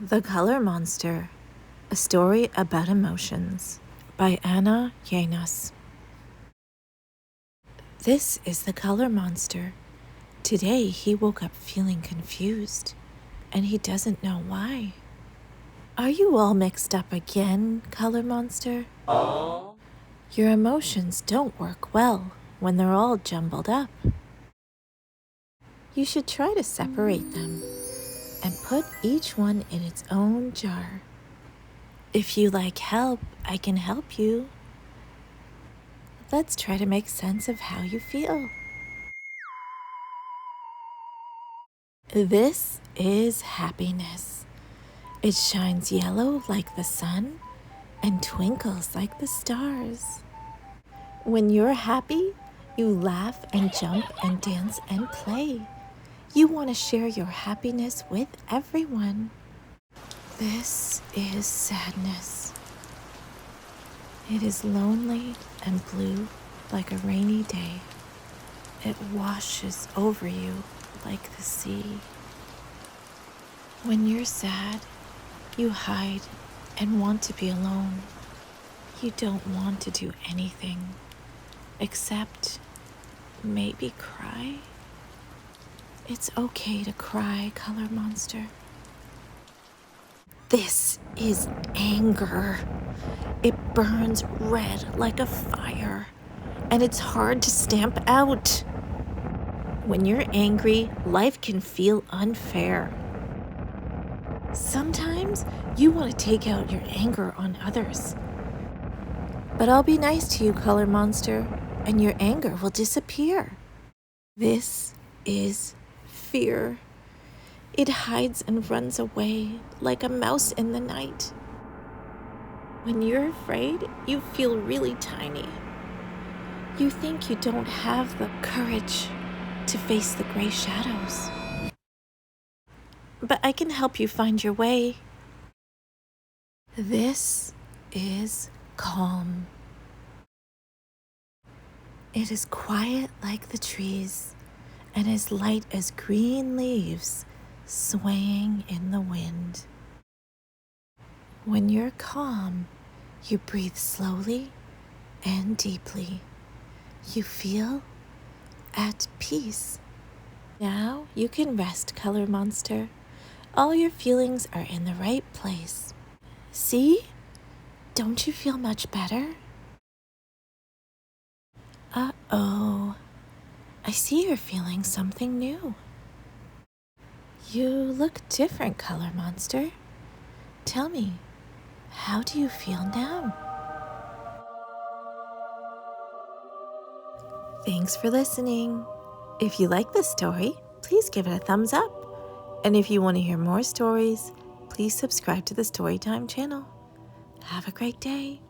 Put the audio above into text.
The Color Monster, a story about emotions by Anna Llenas. This is the Color Monster. Today he woke up feeling confused, and he doesn't know why. Are you all mixed up again, Color Monster? Your emotions don't work well when they're all jumbled up. You should try to separate them and put each one in its own jar. If you like help, I can help you. Let's try to make sense of how you feel. This is happiness. It shines yellow like the sun and twinkles like the stars. When you're happy, you laugh and jump and dance and play. You want to share your happiness with everyone. This is sadness. It is lonely and blue like a rainy day. It washes over you like the sea. When you're sad, you hide and want to be alone. You don't want to do anything except maybe cry. It's okay to cry, Color Monster. This is anger. It burns red like a fire, and it's hard to stamp out. When you're angry, life can feel unfair. Sometimes you want to take out your anger on others. But I'll be nice to you, Color Monster, and your anger will disappear. This is fear. It hides and runs away like a mouse in the night. When you're afraid, you feel really tiny. You think you don't have the courage to face the gray shadows. But I can help you find your way. This is calm. It is quiet like the trees and as light as green leaves swaying in the wind. When you're calm, you breathe slowly and deeply. You feel at peace. Now you can rest, Color Monster. All your feelings are in the right place. See? Don't you feel much better? Uh-oh. I see you're feeling something new. You look different, Color Monster. Tell me, how do you feel now? Thanks for listening. If you like this story, please give it a thumbs up. And if you want to hear more stories, please subscribe to the Storytime channel. Have a great day.